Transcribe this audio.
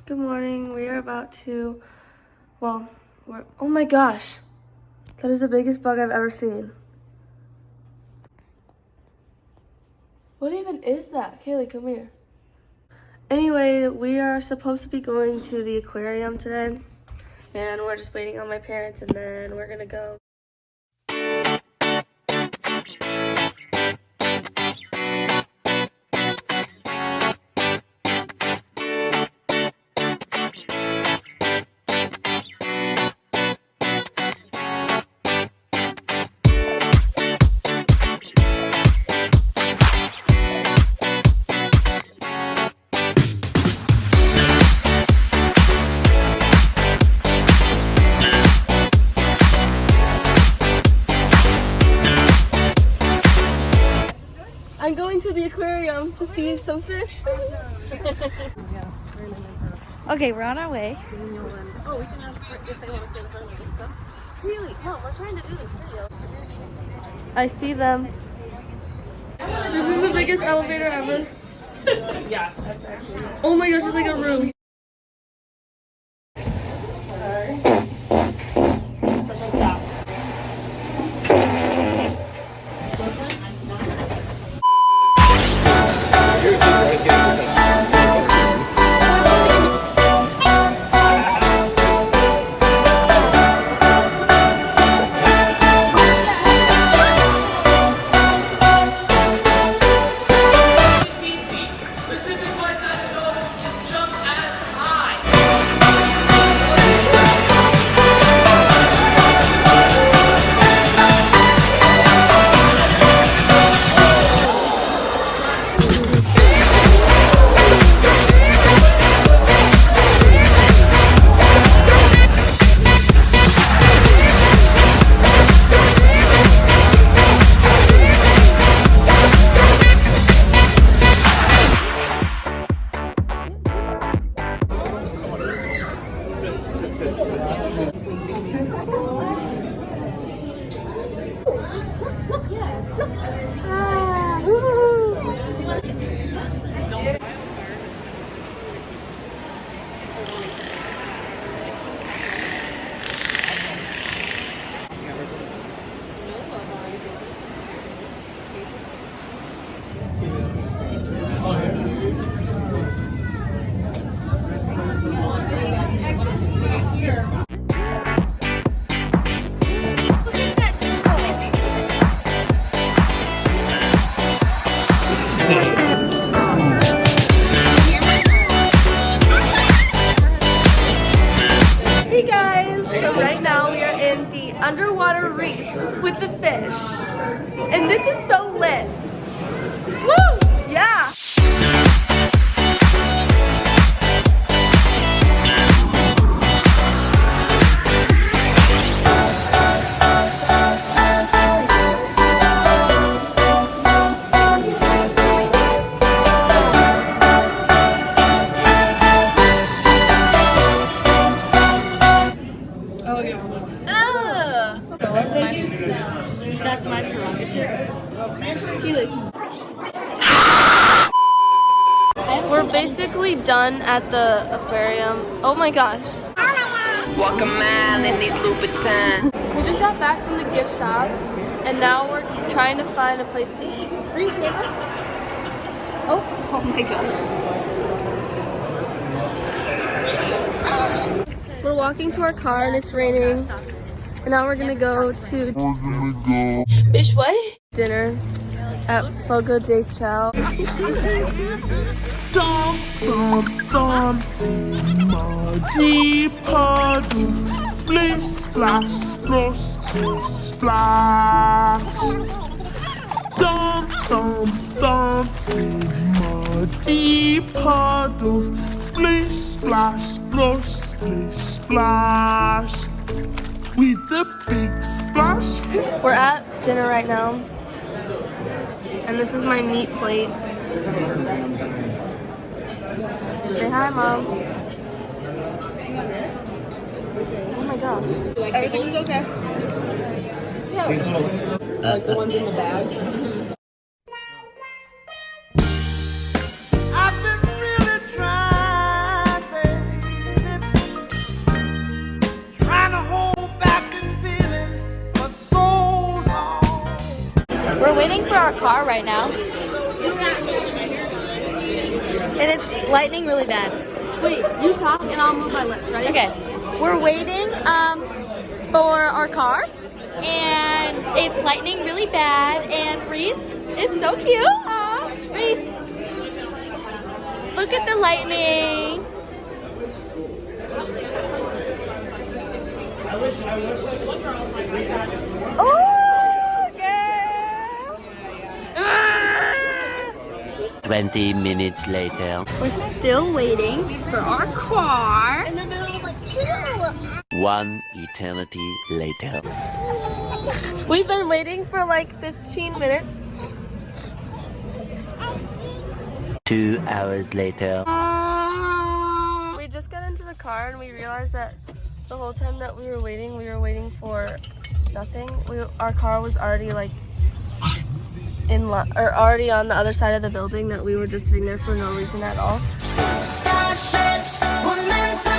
Good morning. We are about to, oh my gosh. That is the biggest bug I've ever seen. What even is that? Kaylee, come here. Anyway, we are supposed to be going to the aquarium today, and we're just waiting on my parents, and then we're gonna go. I'm going to the aquarium to see some fish. Okay, we're on our way. Oh, we can ask if they want to stay in the front and stuff. Really? No, we're trying to do this video. I see them. This is the biggest elevator ever. Yeah, that's actually. Oh my gosh, it's like a room. Hey guys! So right now we are in the underwater reef with the fish. And this is so lit. Woo! Yeah! That's my prerogative. We're basically done at the aquarium. Oh my gosh. Walk a mile in these Louboutins. We just got back from the gift shop and now we're trying to find a place to eat. Reese, say hi. Oh my gosh. We're walking to our car and it's raining. And now we're gonna go to Bitch, what? dinner at Fogo de Chao. Dance, dance, dance in muddy puddles. Splish, splash, splosh, splish, splash. Dance, dance, dance in muddy puddles. Splish, splash, splosh, splish, splash. With the big splash. We're at dinner right now. And this is my meat plate. Say hi, Mom. Oh my gosh. Everything's okay. Like the ones in the bag. I've been really trying, baby. our car right now. And it's lightning really bad. Wait, you talk and I'll move my lips. Ready? Okay. We're waiting for our car. And it's lightning really bad. And Reese is so cute. Aw, Reese. Look at the lightning. Oh, girl. 20 minutes later. We're still waiting for our car. In the middle of like, One eternity later. we've been waiting for like 15 minutes. 2 hours later. We just got into the car and we realized that the whole time that we were waiting for nothing. Our car was already like already on the other side of the building, that we were just sitting there for no reason at all. Starships were meant to